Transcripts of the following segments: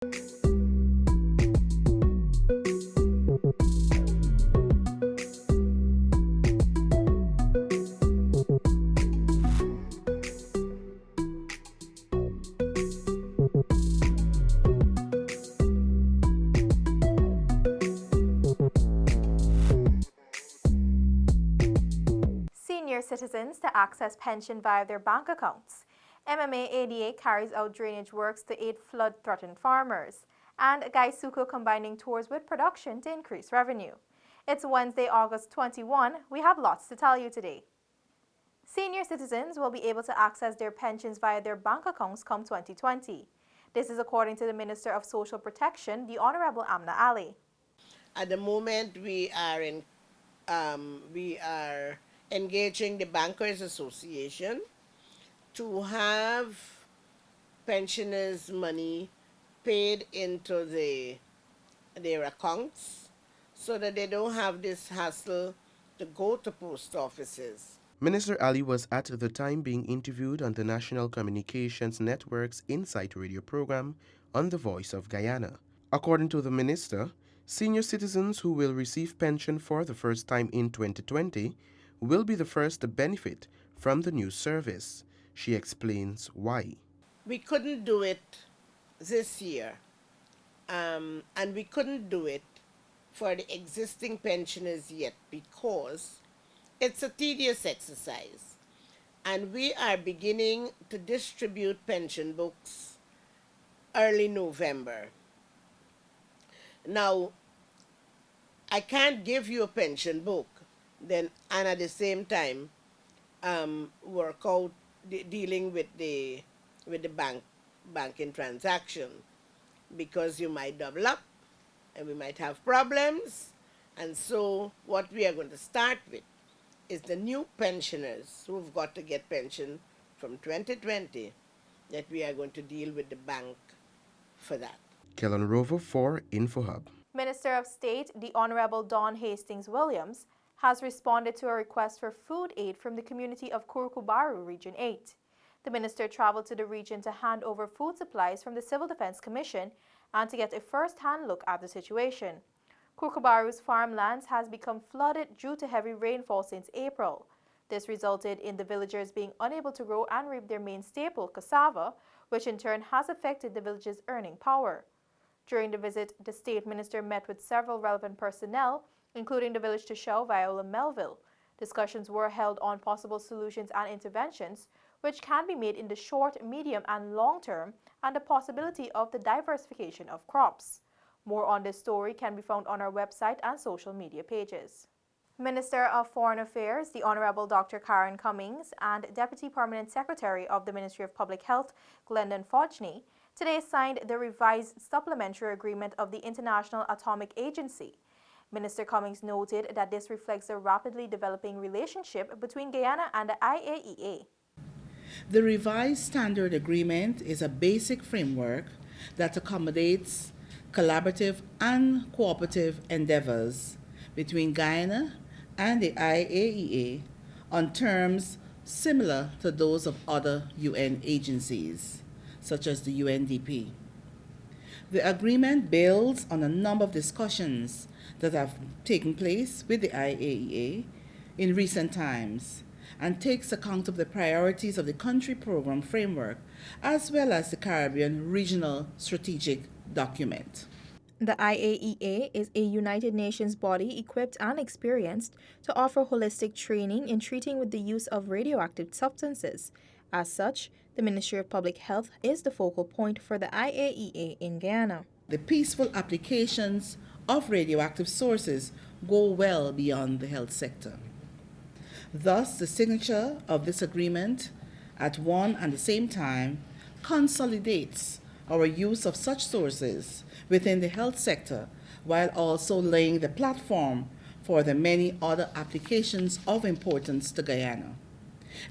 Senior citizens to access pension via their bank accounts. MMDA carries out drainage works to aid flood-threatened farmers, and Guyana combining tours with production to increase revenue. It's Wednesday, August 21. We have lots to tell you today. Senior citizens will be able to access their pensions via their bank accounts come 2020. This is according to the Minister of Social Protection, the Honorable Amna. At the moment, we are engaging the Bankers Association to have pensioners' money paid into their accounts so that they don't have this hassle to go to post offices. Minister Ali was at the time being interviewed on the National Communications Network's Insight radio program on The Voice of Guyana. According to the minister, senior citizens who will receive pension for the first time in 2020 will be the first to benefit from the new service. She explains why. We couldn't do it this year, and we couldn't do it for the existing pensioners yet because it's a tedious exercise. And we are beginning to distribute pension books early November. Now, I can't give you a pension book and at the same time work out dealing with the banking transaction, because you might double up and we might have problems. And so what we are going to start with is the new pensioners who've got to get pension from 2020, that we are going to deal with the bank for that. Kellen Rover for InfoHub. Minister of State, the Honorable Don Hastings Williams, has responded to a request for food aid from the community of Kurukubaru, Region 8. The minister traveled to the region to hand over food supplies from the Civil Defense Commission and to get a first-hand look at the situation. Kurukubaru's farmlands has become flooded due to heavy rainfall since April. This resulted in the villagers being unable to grow and reap their main staple, cassava, which in turn has affected the village's earning power. During the visit, the state minister met with several relevant personnel, including the village Tishau, Viola Melville. Discussions were held on possible solutions and interventions which can be made in the short, medium, and long term, and the possibility of the diversification of crops. More on this story can be found on our website and social media pages. Minister of Foreign Affairs, the Honorable Dr. Karen Cummings, and Deputy Permanent Secretary of the Ministry of Public Health, Glendon Fodgeney, today signed the revised supplementary agreement of the International Atomic Agency. Minister Cummings noted that this reflects the rapidly developing relationship between Guyana and the IAEA. The revised standard agreement is a basic framework that accommodates collaborative and cooperative endeavors between Guyana and the IAEA on terms similar to those of other UN agencies, such as the UNDP. The agreement builds on a number of discussions that have taken place with the IAEA in recent times and takes account of the priorities of the country program framework as well as the Caribbean Regional Strategic Document. The IAEA is a United Nations body equipped and experienced to offer holistic training in treating with the use of radioactive substances. As such, the Ministry of Public Health is the focal point for the IAEA in Guyana. The peaceful applications of radioactive sources go well beyond the health sector. Thus, the signature of this agreement at one and the same time consolidates our use of such sources within the health sector while also laying the platform for the many other applications of importance to Guyana,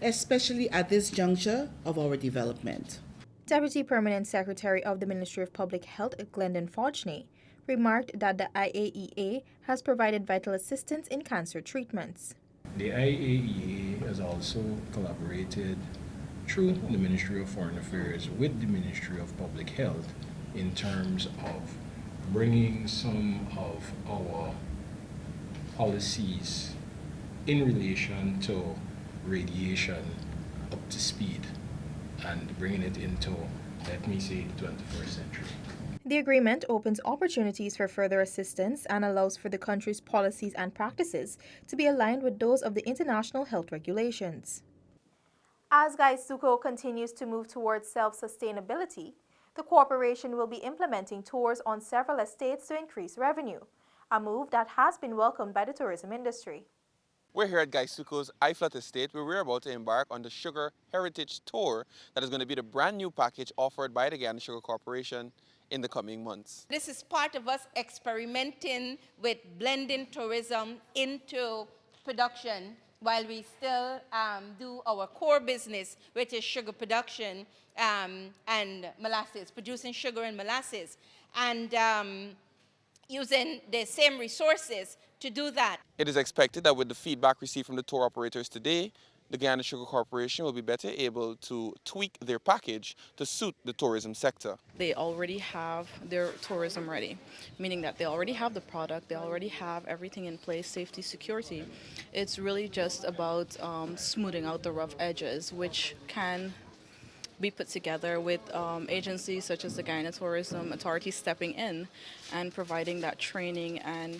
especially at this juncture of our development. Deputy Permanent Secretary of the Ministry of Public Health, Glendon Fodgeney, remarked that the IAEA has provided vital assistance in cancer treatments. The IAEA has also collaborated through the Ministry of Foreign Affairs with the Ministry of Public Health in terms of bringing some of our policies in relation to radiation up to speed and bringing it into, let me say, the 21st century. The agreement opens opportunities for further assistance and allows for the country's policies and practices to be aligned with those of the international health regulations. As Gaisuco continues to move towards self-sustainability, the corporation will be implementing tours on several estates to increase revenue, a move that has been welcomed by the tourism industry. We're here at Gaisuco's Iflat Estate, where we're about to embark on the Sugar Heritage Tour that is going to be the brand new package offered by the Guyana Sugar Corporation in the coming months. This is part of us experimenting with blending tourism into production while we still do our core business, which is sugar production and molasses, producing sugar and molasses, and using the same resources to do that. It is expected that with the feedback received from the tour operators today, the Guyana Sugar Corporation will be better able to tweak their package to suit the tourism sector. They already have their tourism ready, meaning that they already have the product, they already have everything in place, safety, security. It's really just about smoothing out the rough edges, which can be put together with agencies such as the Guyana Tourism Authority stepping in and providing that training and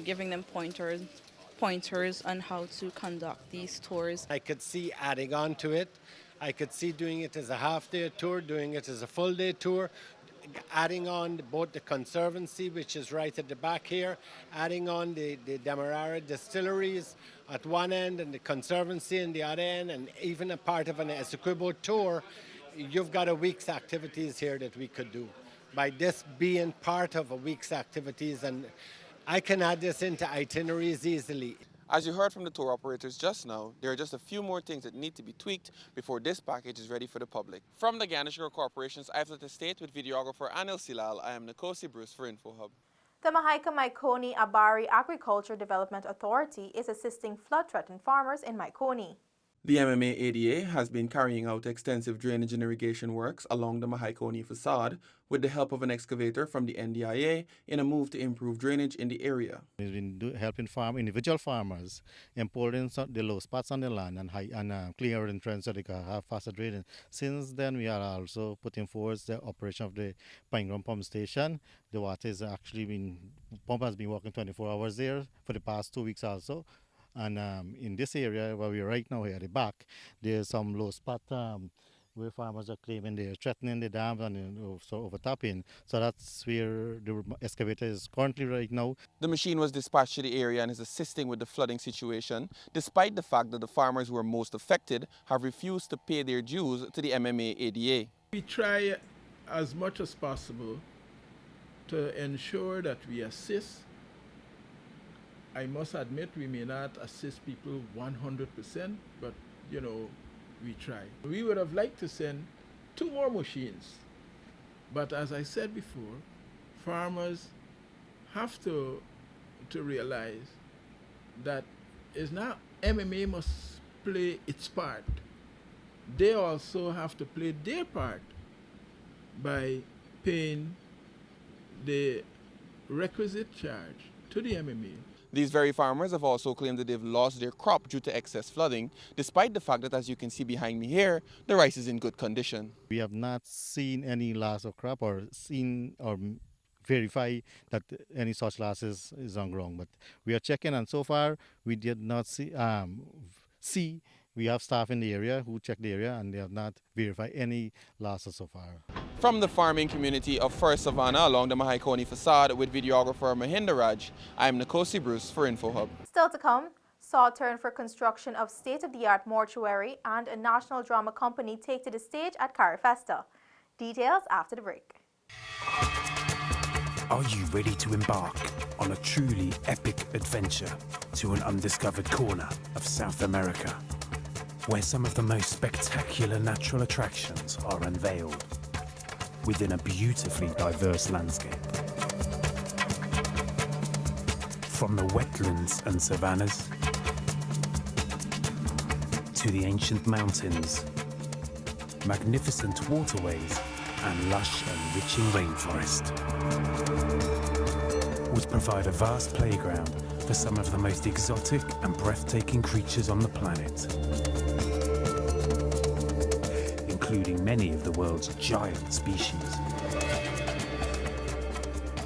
giving them pointers on how to conduct these tours. I could see adding on to it. I could see doing it as a half-day tour, doing it as a full-day tour, adding on both the conservancy, which is right at the back here, adding on the Demerara distilleries at one end and the conservancy in the other end, and even a part of an Essequibo tour. You've got a week's activities here that we could do. By this being part of a week's activities, and I can add this into itineraries easily. As you heard from the tour operators just now, there are just a few more things that need to be tweaked before this package is ready for the public. From the Guyana Sugar Corporation's Iflat Estate with videographer Anil Silal, I am Nkosi Bruce for InfoHub. The Mahaika-Maikoni Abari Agriculture Development Authority is assisting flood-threatened farmers in Maikoni. The MMDA has been carrying out extensive drainage and irrigation works along the Mahaikoni facade with the help of an excavator from the NDIA in a move to improve drainage in the area. It's been helping individual farmers importing the low spots on the land and clearing trends so they can have faster drainage. Since then, we are also putting forward the operation of the Pineground Pump Station. The water is pump has been working 24 hours there for the past 2 weeks also. And in this area where we are right now here at the back, there's some low spot where farmers are claiming they're threatening the dams and overtapping. So that's where the excavator is currently right now. The machine was dispatched to the area and is assisting with the flooding situation, despite the fact that the farmers who are most affected have refused to pay their dues to the MMDA. We try as much as possible to ensure that we assist. I must admit we may not assist people 100%, but we try. We would have liked to send 2 more machines, but as I said before, farmers have to realize that it's not MMA must play its part. They also have to play their part by paying the requisite charge to the MMA. These very farmers have also claimed that they've lost their crop due to excess flooding, despite the fact that, as you can see behind me here, the rice is in good condition. We have not seen any loss of crop or seen or verify that any such losses is on ground. But we are checking, and so far we did not see. We have staff in the area who check the area, and they have not verified any losses so far. From the farming community of First Savannah along the Mahaikoni facade with videographer Mahinda Raj, I am Nkosi Bruce for InfoHub. Still to come, saw turn for construction of state-of-the-art mortuary and a national drama company take to the stage at Carifesta. Details after the break. Are you ready to embark on a truly epic adventure to an undiscovered corner of South America, where some of the most spectacular natural attractions are unveiled within a beautifully diverse landscape? From the wetlands and savannas to the ancient mountains, magnificent waterways and lush, enriching rainforest would provide a vast playground for some of the most exotic and breathtaking creatures on the planet, including many of the world's giant species.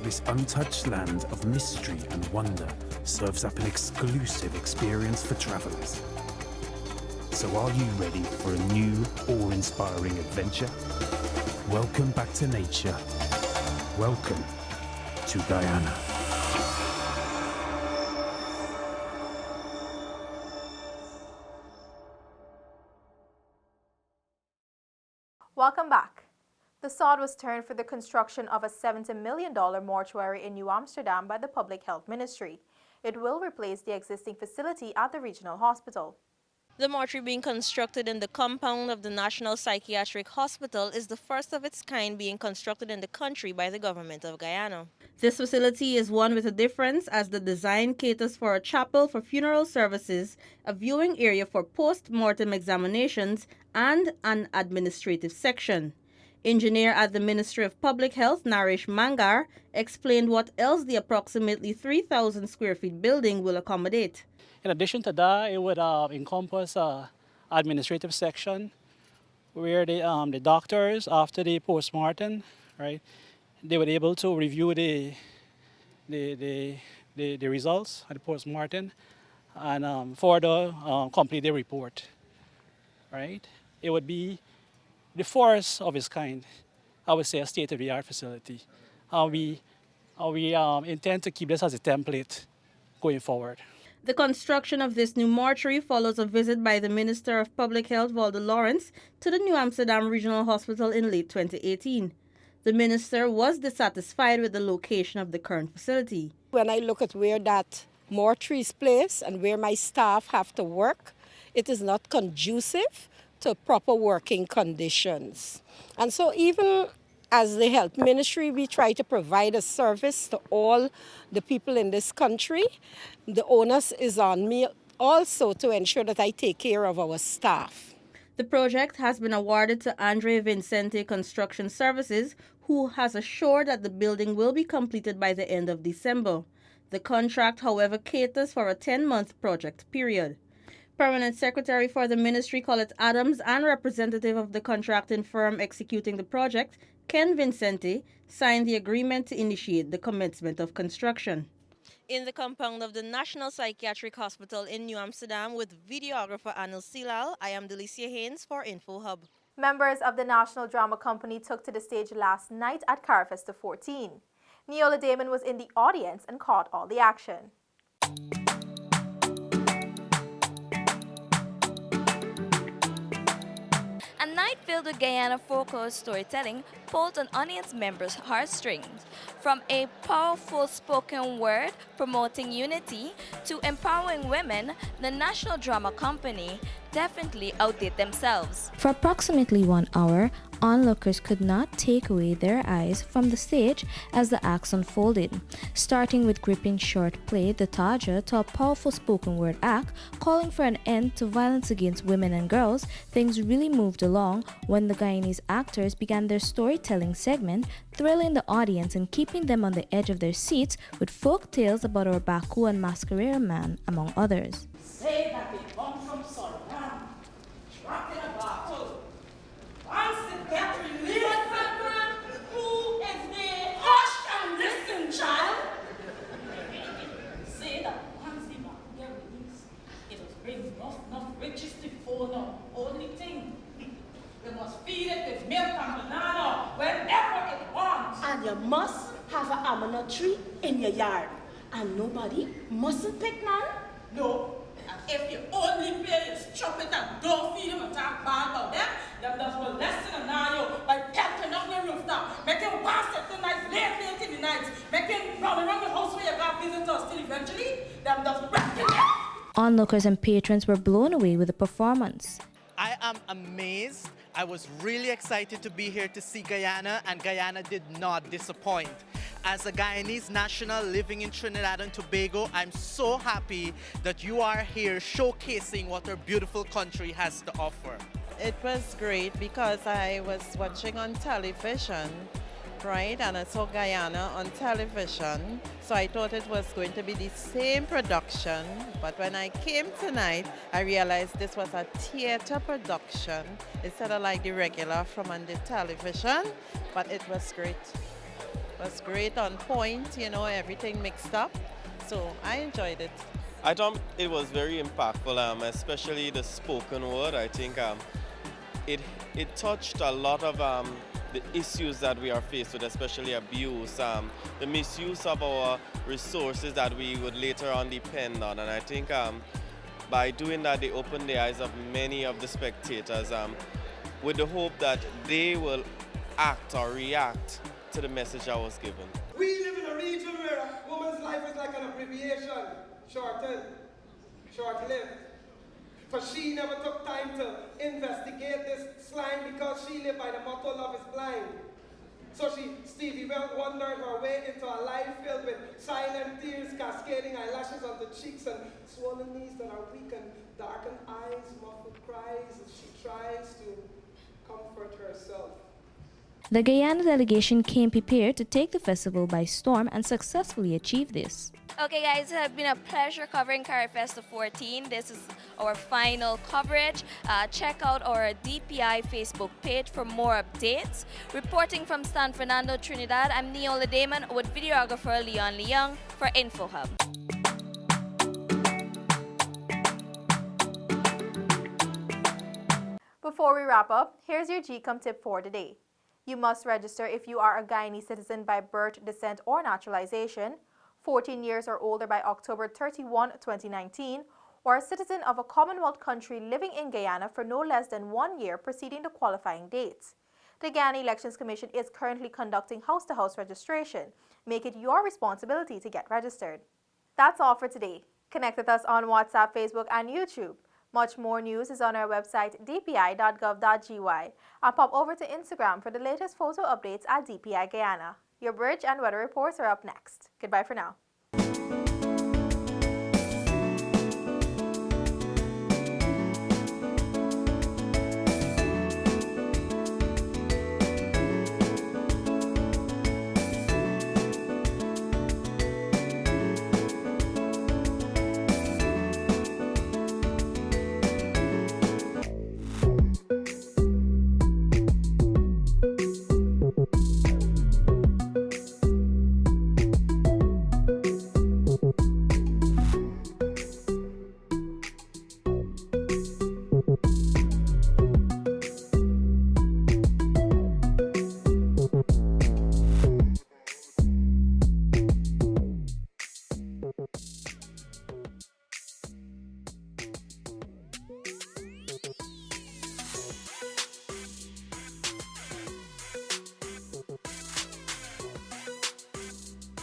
This untouched land of mystery and wonder serves up an exclusive experience for travelers. So are you ready for a new, awe-inspiring adventure? Welcome back to nature. Welcome to Guyana. Welcome back. The sod was turned for the construction of a $70 million mortuary in New Amsterdam by the Public Health Ministry. It will replace the existing facility at the regional hospital. The mortuary being constructed in the compound of the National Psychiatric Hospital is the first of its kind being constructed in the country by the government of Guyana. This facility is one with a difference, as the design caters for a chapel for funeral services, a viewing area for post-mortem examinations, and an administrative section. Engineer at the Ministry of Public Health, Naresh Mangar, explained what else the approximately 3,000 square feet building will accommodate. In addition to that, it would encompass an administrative section where the doctors, after the post-mortem, right, they were able to review the results of the post-mortem and further complete the report. Right? It would be the first of its kind, I would say, a state-of-the-art facility. We intend to keep this as a template going forward. The construction of this new mortuary follows a visit by the Minister of Public Health, Walter Lawrence, to the New Amsterdam Regional Hospital in late 2018. The minister was dissatisfied with the location of the current facility. When I look at where that mortuary is placed and where my staff have to work, it is not conducive to proper working conditions. And so even as the health ministry, we try to provide a service to all the people in this country. The onus is on me also to ensure that I take care of our staff. The project has been awarded to Andre Vincente Construction Services, who has assured that the building will be completed by the end of December. The contract, however, caters for a 10-month project period. Permanent Secretary for the Ministry, Colette Adams, and representative of the contracting firm executing the project, Ken Vincente, signed the agreement to initiate the commencement of construction. In the compound of the National Psychiatric Hospital in New Amsterdam with videographer Anil Silal, I am Delicia Haynes for InfoHub. Members of the National Drama Company took to the stage last night at Carfesta 14. Neola Damon was in the audience and caught all the action. A night filled with Guyana folklore storytelling pulled on audience members' heartstrings. From a powerful spoken word promoting unity to empowering women, the National Drama Company definitely outdid themselves. For approximately 1 hour, onlookers could not take away their eyes from the stage as the acts unfolded, starting with gripping short play, the Taja, to a powerful spoken word act calling for an end to violence against women and girls. Things really moved along when the Guyanese actors began their storytelling segment, thrilling the audience and keeping them on the edge of their seats with folk tales about our Baku and Masquerade man, among others. Say that they come from Suriname, trapped in a battle. Once they get released, who is there? Hush and listen, child. Say that once they get released, it will bring enough riches to phone on. Only thing, we must feed it with milk and banana whenever it wants. And you must have an Amna tree in your yard. And nobody mustn't pick none. No. If you only pay your stupid and don't feed them and talk bad about them just will lessen an eye by pelting up your rooftop, making pass at the night, late in the night, making run around the house where you got visitors till eventually, them just breaking it. Onlookers and patrons were blown away with the performance. I am amazed. I was really excited to be here to see Guyana, and Guyana did not disappoint. As a Guyanese national living in Trinidad and Tobago, I'm so happy that you are here showcasing what our beautiful country has to offer. It was great because I was watching on television, right? And I saw Guyana on television. So I thought it was going to be the same production. But when I came tonight, I realized this was a theater production instead of like the regular from on the television. But it was great. It was great, on point, you know, everything mixed up. So I enjoyed it. I thought it was very impactful, especially the spoken word. I think it touched a lot of the issues that we are faced with, especially abuse, the misuse of our resources that we would later on depend on. And I think by doing that, they opened the eyes of many of the spectators with the hope that they will act or react to the message I was given. We live in a region where a woman's life is like an abbreviation, shortened, short-lived. For she never took time to investigate this slime because she lived by the motto, love is blind. So Stevie wandered her way into a life filled with silent tears, cascading eyelashes on the cheeks and swollen knees that are weak and darkened eyes, muffled cries as she tries to comfort herself. The Guyana delegation came prepared to take the festival by storm and successfully achieve this. Okay guys, it has been a pleasure covering CarriFest 14. This is our final coverage. Check out our DPI Facebook page for more updates. Reporting from San Fernando, Trinidad, I'm Neola Damon with videographer Leon Leung for InfoHub. Before we wrap up, here's your Gcalm tip for today. You must register if you are a Guyanese citizen by birth, descent, or naturalization, 14 years or older by October 31, 2019, or a citizen of a Commonwealth country living in Guyana for no less than 1 year preceding the qualifying dates. The Guyana Elections Commission is currently conducting house-to-house registration. Make it your responsibility to get registered. That's all for today. Connect with us on WhatsApp, Facebook, and YouTube. Much more news is on our website dpi.gov.gy and pop over to Instagram for the latest photo updates at DPI Guyana. Your bridge and weather reports are up next. Goodbye for now.